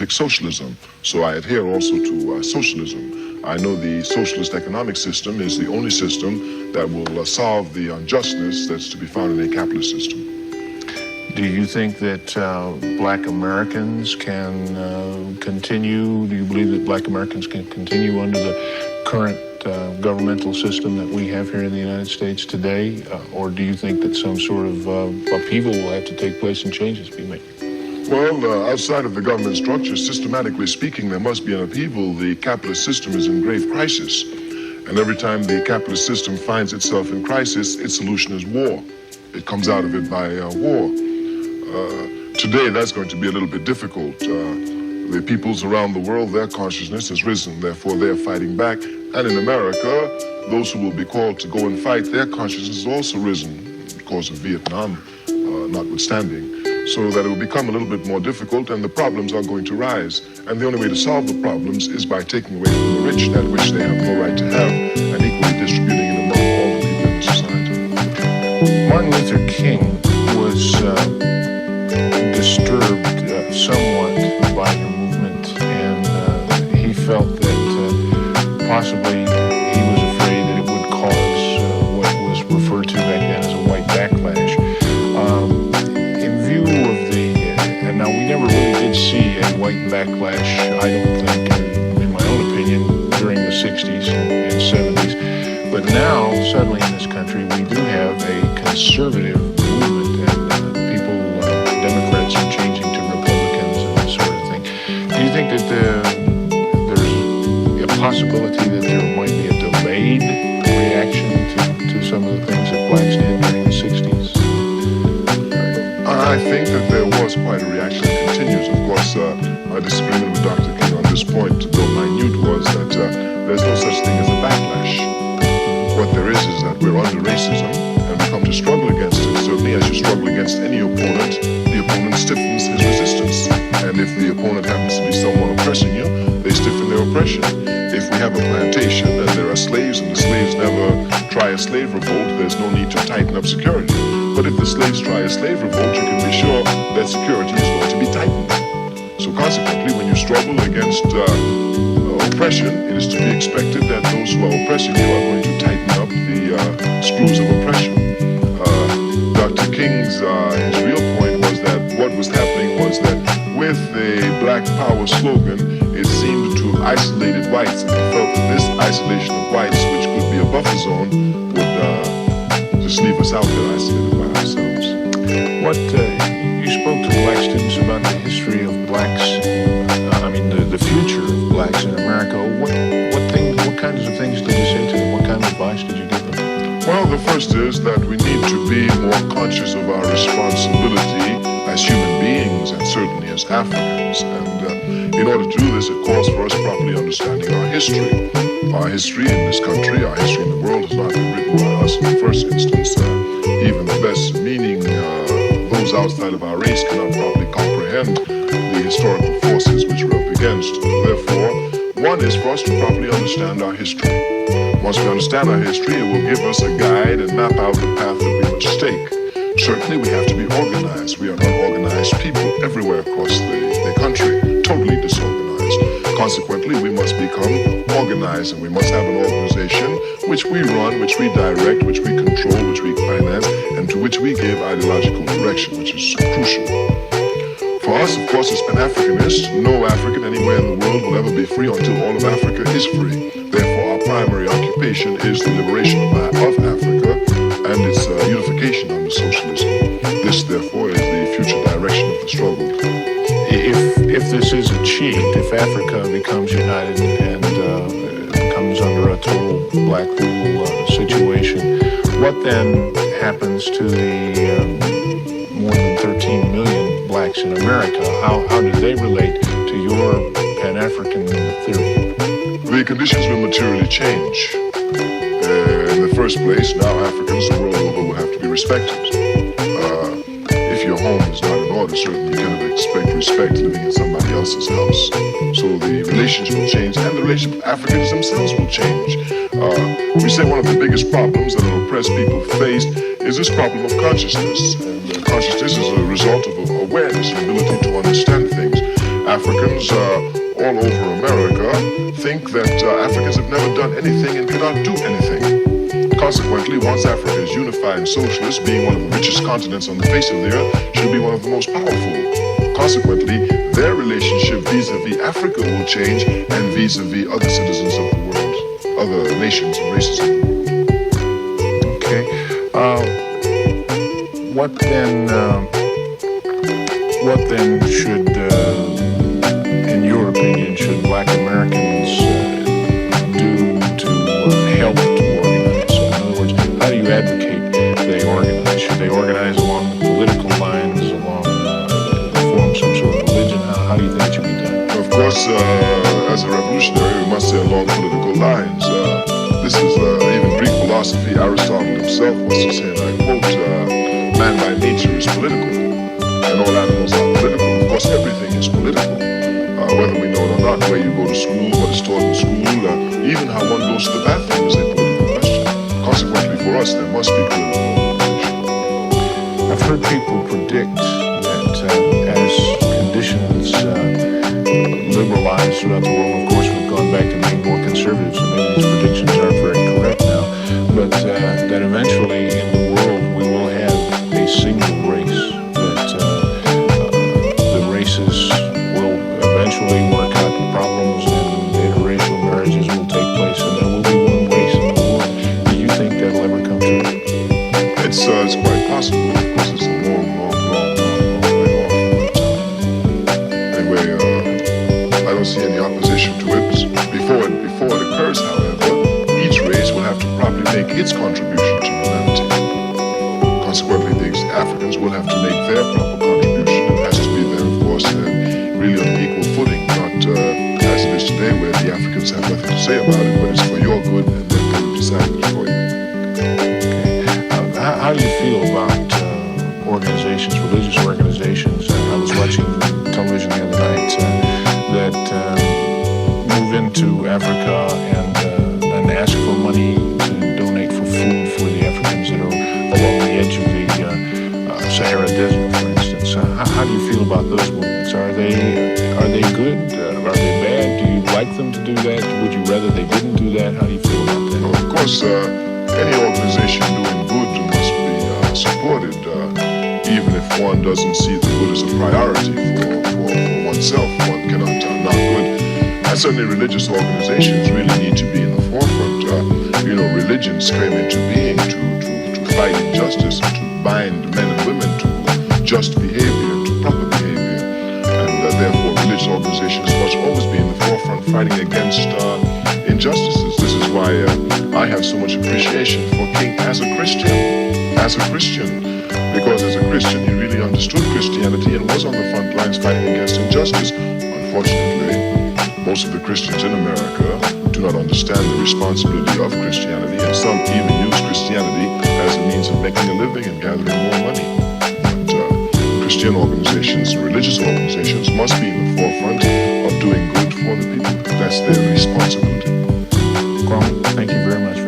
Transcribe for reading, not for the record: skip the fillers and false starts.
socialism. So I adhere also to socialism. I know the socialist economic system is the only system that will solve the unjustness that's to be found in a capitalist system. Do you think that black Americans can continue? Do you believe that black Americans can continue under the current governmental system that we have here in the United States today? Or do you think that some sort of upheaval will have to take place and changes be made? Well, outside of the government structure, systematically speaking, there must be an upheaval. The capitalist system is in grave crisis. And every time the capitalist system finds itself in crisis, its solution is war. It comes out of it by war. Today, that's going to be a little bit difficult. The peoples around the world, their consciousness has risen. Therefore, they're fighting back. And in America, those who will be called to go and fight, their consciousness has also risen because of Vietnam, notwithstanding. So that it will become a little bit more difficult and the problems are going to rise. And the only way to solve the problems is by taking away from the rich that which they have no right to have and equally distributing it among all the people in society. Martin Luther King was disturbed somewhat by your movement, and he felt that possibly he was afraid that it would cause what was referred to back then as a white backlash. Now, we never really did see a white backlash, I don't think, in my own opinion, during the 60s and 70s. But now, suddenly in this country, we do have a conservative movement, and Democrats are changing to Republicans and this sort of thing. Do you think that there's a possibility that there might be a delayed reaction to some of the things that blacks did during the 60s? I think that there was quite a reaction that continues. Of course, my disagreement with Dr. King on this point, though minute, was that there's no such thing as a backlash. What there is that we're under racism, and we come to struggle against it. Certainly, as you struggle against any opponent, the opponent stiffens his resistance. And if the opponent happens to be someone oppressing you, they stiffen their oppression. If we have a plantation and there are slaves, and the slaves never try a slave revolt, there's no need to tighten up security. But if the slaves try a slave revolt, you can be sure that security is going to be tightened. So consequently, when you struggle against oppression, it is to be expected that those who are oppressing you are going to tighten up the screws of oppression. Dr. King's his real point was that what was happening was that with the Black Power slogan, it seemed to have isolated whites, and he felt that this isolation of whites, which could be a buffer zone, would just leave us out there isolated by ourselves. You spoke to black students about the history of blacks, the future of blacks in America. What kinds of things did you say to them? What kind of advice did you give them? Well, the first is that we need to be more conscious of our responsibility as human beings and certainly as Africans. And in order to do this, it calls for us properly understanding our history. Our history in this country, our history in the world has not been written by us in the first instance. Even the best meaning those outside of our race cannot properly comprehend the historical forces which we're up against. Therefore, one is for us to properly understand our history. Once we understand our history, it will give us a guide and map out the path that we must take. Certainly, we have to be organized. We are unorganized people everywhere across the country, totally disorganized. Consequently, we must become organized, and we must have an organization which we run, which we direct, which we control, which we finance, and to which we give ideological direction, which is crucial. For us, of course, as Pan-Africanists, no African anywhere in the world will ever be free until all of Africa is free. Therefore, our primary occupation is the liberation of Africa and its unification under socialism. This, therefore, is the future direction of the struggle. If this is achieved, if Africa becomes united and comes under a total black rule situation, what then happens to the more than 13 million blacks in America? How do they relate to your Pan-African theory? The conditions will materially change. In the first place, now Africans the world over will have to be respected. If your home is not in order, certainly you cannot expect respect living in somebody else's house. So the relations will change, and the relationship with Africans themselves will change. We say one of the biggest problems that an oppressed people face is this problem of consciousness. And consciousness is a result of awareness and ability to understand things. Africans all over America think that Africans have never done anything and cannot do anything. Consequently, once Africa is unified and socialist, being one of the richest continents on the face of the earth, should be one of the most powerful. Consequently, their relationship vis-a-vis Africa will change and vis-a-vis other citizens of the world, other nations and races of the world. Okay. What then should, in your opinion, should Black Americans do to help to organize? In other words, how do you advocate they organize? Should they organize along political lines, form some sort of religion? How do you think it should be done? Of course, as a revolutionary, we must say along political lines. This is even Greek philosophy. Aristotle himself was to say, and I quote, man by nature is political, and all animals are political. Of course, everything is political, whether we know it or not. Where you go to school, what is taught in school, even how one goes to the bathroom is a political question. Consequently, for us, there must be political organization. I've heard people predict that as conditions liberalize throughout the world, of course, we've gone back to being more conservative, so maybe these predictions aren't very correct now, but that eventually in the world we will have a single race, that the races will eventually work out the problems and interracial marriages will take place and there will be one race in the world. Do you think that'll ever come true? It's quite possible. Of course, it's a long way off. Anyway, I don't see any opposition to it. Before it occurs, however, each race will have to properly make its contribution to humanity. Consequently, the Africans will have to make their proper contribution. It has to be there, of course, really on an equal footing, not as it is today, where the Africans have nothing to say about it, but it's for your good, and they're going to decide it for you. How do you feel about organizations, religious organizations? I was watching television the other night that move into Africa and ask for money to donate for food for the Africans that are along the edge of the Sahara Desert, for instance. How do you feel about those movements? Are they good? Are they bad? Do you like them to do that? Would you rather they didn't do that? How do you feel about that? Of course, any organization doing good must be supported, even if one doesn't see the good as a priority for oneself. One cannot not good. And certainly religious organizations really need to be in the forefront. Religions came into being to fight injustice and to bind men and women to just behavior and to proper behavior. And therefore, religious organizations must always be in the forefront fighting against injustices. This is why I have so much appreciation for King as a Christian, because as a Christian he really understood Christianity and was on the front lines fighting against injustice. Unfortunately, most of the Christians in America do not understand the responsibility of Christianity, and some even use Christianity as a means of making a living and gathering more money. But Christian organizations, religious organizations must be in the forefront of doing good for the people. That's their responsibility. Kwame, thank you very much.